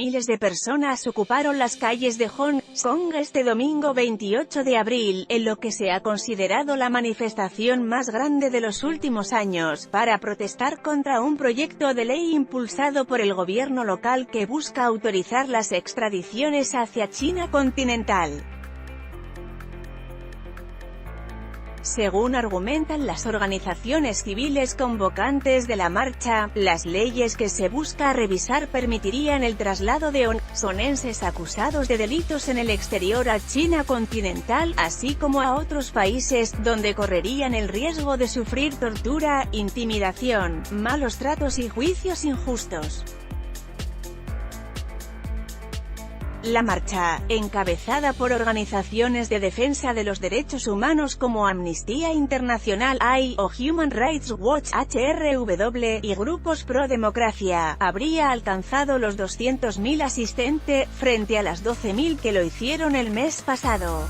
Miles de personas ocuparon las calles de Hong Kong este domingo 28 de abril, en lo que se ha considerado la manifestación más grande de los últimos años, para protestar contra un proyecto de ley impulsado por el gobierno local que busca autorizar las extradiciones hacia China continental. Según argumentan las organizaciones civiles convocantes de la marcha, las leyes que se busca revisar permitirían el traslado de hongkonenses acusados de delitos en el exterior a China continental, así como a otros países, donde correrían el riesgo de sufrir tortura, intimidación, malos tratos y juicios injustos. La marcha, encabezada por organizaciones de defensa de los derechos humanos como Amnistía Internacional (AI) o Human Rights Watch (HRW) y grupos pro-democracia, habría alcanzado los 200.000 asistentes, frente a las 12.000 que lo hicieron el mes pasado.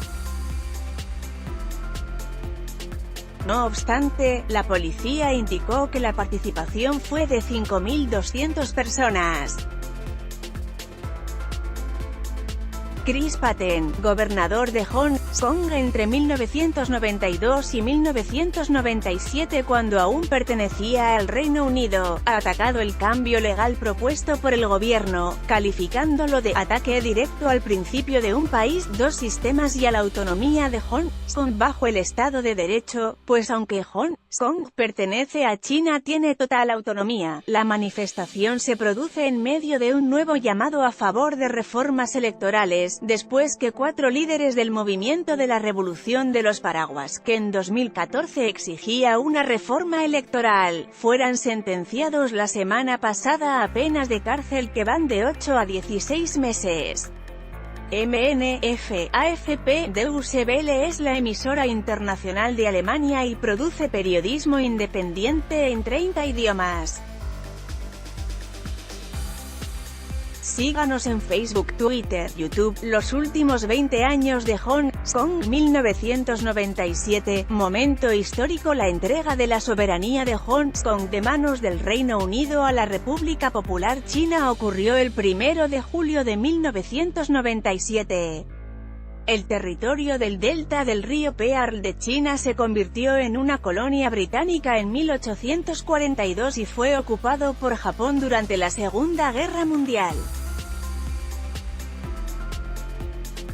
No obstante, la policía indicó que la participación fue de 5.200 personas. Chris Patten, gobernador de Hong Kong entre 1992 y 1997 cuando aún pertenecía al Reino Unido, ha atacado el cambio legal propuesto por el gobierno, calificándolo de «ataque directo al principio de un país, dos sistemas y a la autonomía de Hong Kong bajo el Estado de Derecho», pues aunque Hong Kong pertenece a China tiene total autonomía. La manifestación se produce en medio de un nuevo llamado a favor de reformas electorales, después que 4 líderes del movimiento de la Revolución de los Paraguas, que en 2014 exigía una reforma electoral, fueran sentenciados la semana pasada a penas de cárcel que van de 8 a 16 meses. AFP Deutsche Welle es la emisora internacional de Alemania y produce periodismo independiente en 30 idiomas. Síganos en Facebook, Twitter, YouTube. Los últimos 20 años de Hong Kong, 1997, momento histórico. La entrega de la soberanía de Hong Kong de manos del Reino Unido a la República Popular China ocurrió el 1 de julio de 1997. El territorio del delta del río Pearl de China se convirtió en una colonia británica en 1842 y fue ocupado por Japón durante la Segunda Guerra Mundial.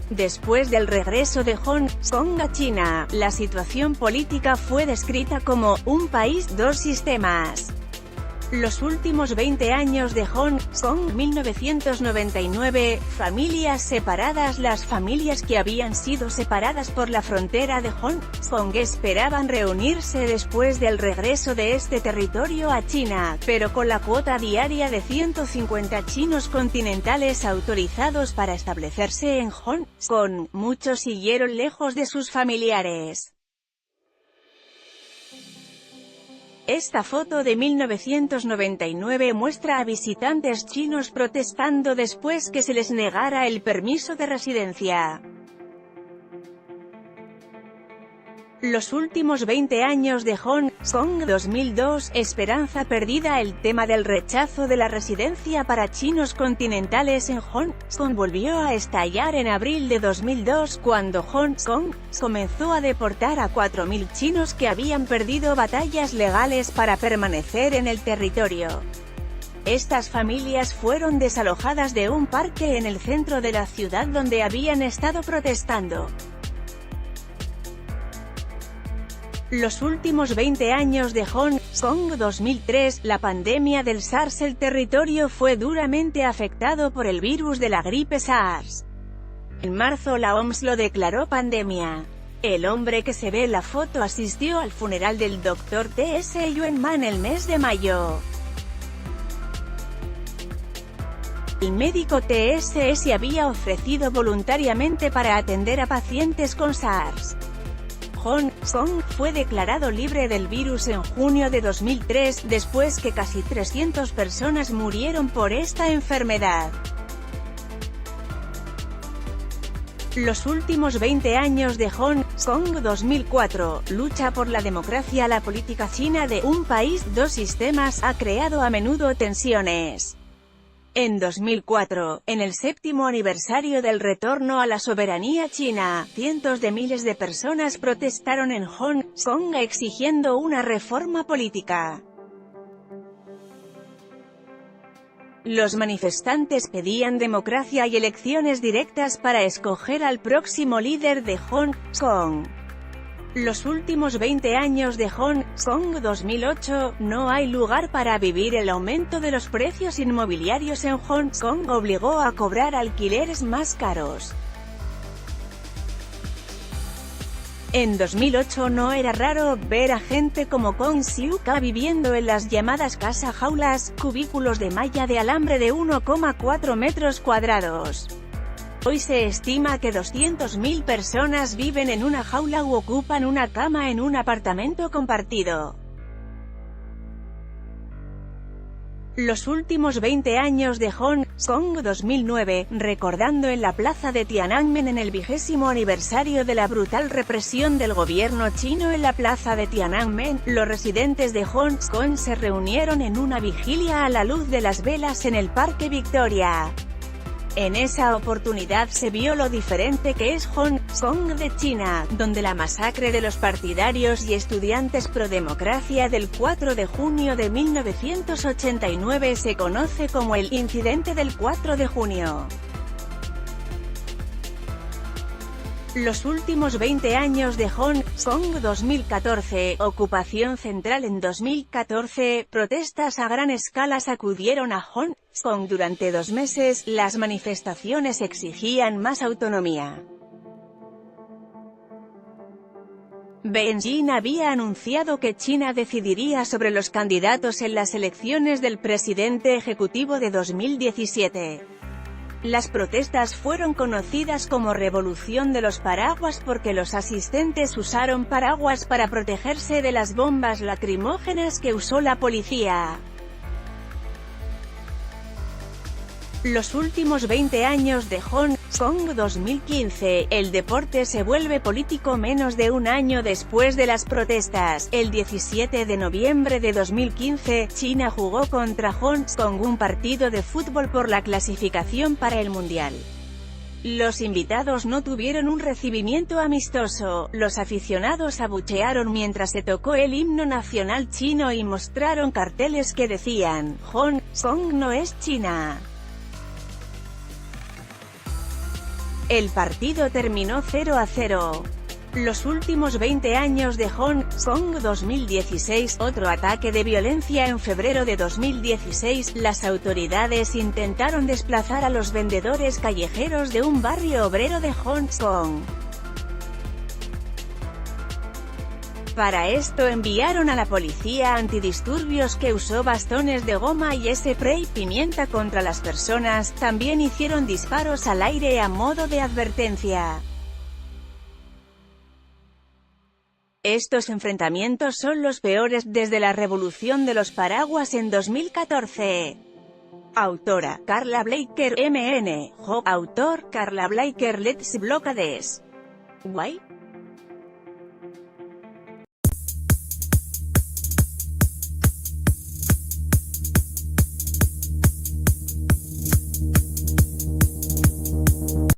Después del regreso de Hong Kong a China, la situación política fue descrita como «un país, dos sistemas». Los últimos 20 años de Hong Kong, 1999, familias separadas. Las familias que habían sido separadas por la frontera de Hong Kong esperaban reunirse después del regreso de este territorio a China, pero con la cuota diaria de 150 chinos continentales autorizados para establecerse en Hong Kong, muchos siguieron lejos de sus familiares. Esta foto de 1999 muestra a visitantes chinos protestando después que se les negara el permiso de residencia. Los últimos 20 años de Hong Kong, 2002, esperanza perdida. El tema del rechazo de la residencia para chinos continentales en Hong Kong volvió a estallar en abril de 2002, cuando Hong Kong comenzó a deportar a 4.000 chinos que habían perdido batallas legales para permanecer en el territorio. Estas familias fueron desalojadas de un parque en el centro de la ciudad donde habían estado protestando. Los últimos 20 años de Hong Kong, 2003, la pandemia del SARS. El territorio fue duramente afectado por el virus de la gripe SARS. En marzo la OMS lo declaró pandemia. El hombre que se ve en la foto asistió al funeral del Dr. T.S. Yuenman el mes de mayo. El médico T.S. se había ofrecido voluntariamente para atender a pacientes con SARS. Hong Kong fue declarado libre del virus en junio de 2003, después que casi 300 personas murieron por esta enfermedad. Los últimos 20 años de Hong Kong, 2004, lucha por la democracia. La política china de «un país, dos sistemas» ha creado a menudo tensiones. En 2004, en el 7º aniversario del retorno a la soberanía china, cientos de miles de personas protestaron en Hong Kong exigiendo una reforma política. Los manifestantes pedían democracia y elecciones directas para escoger al próximo líder de Hong Kong. Los últimos 20 años de Hong Kong 2008, no hay lugar para vivir. El aumento de los precios inmobiliarios en Hong Kong obligó a cobrar alquileres más caros. En 2008 no era raro ver a gente como Kong Siu-ka viviendo en las llamadas casa jaulas, cubículos de malla de alambre de 1,4 metros cuadrados. Hoy se estima que 200.000 personas viven en una jaula u ocupan una cama en un apartamento compartido. Los últimos 20 años de Hong Kong 2009, recordando en la plaza de Tiananmen en el 20º aniversario de la brutal represión del gobierno chino en la plaza de Tiananmen, los residentes de Hong Kong se reunieron en una vigilia a la luz de las velas en el Parque Victoria. En esa oportunidad se vio lo diferente que es Hong Kong de China, donde la masacre de los partidarios y estudiantes pro-democracia del 4 de junio de 1989 se conoce como el incidente del 4 de junio. Los últimos 20 años de Hong Kong 2014, ocupación central en 2014, protestas a gran escala sacudieron a Hong Kong durante 2 meses, las manifestaciones exigían más autonomía. Beijing había anunciado que China decidiría sobre los candidatos en las elecciones del presidente ejecutivo de 2017. Las protestas fueron conocidas como Revolución de los Paraguas porque los asistentes usaron paraguas para protegerse de las bombas lacrimógenas que usó la policía. Los últimos 20 años de Hong Kong 2015, el deporte se vuelve político menos de un año después de las protestas. El 17 de noviembre de 2015, China jugó contra Hong Kong un partido de fútbol por la clasificación para el Mundial. Los invitados no tuvieron un recibimiento amistoso, los aficionados abuchearon mientras se tocó el himno nacional chino y mostraron carteles que decían, Hong Kong no es China. El partido terminó 0-0. Los últimos 20 años de Hong Kong 2016, otro ataque de violencia en febrero de 2016, las autoridades intentaron desplazar a los vendedores callejeros de un barrio obrero de Hong Kong. Para esto enviaron a la policía antidisturbios que usó bastones de goma y spray y pimienta contra las personas, también hicieron disparos al aire a modo de advertencia. Estos enfrentamientos son los peores desde la Revolución de los Paraguas en 2014. Autora, Carla Blaker, MN. Autor, Carla Blaker. Let's Blockades. Why?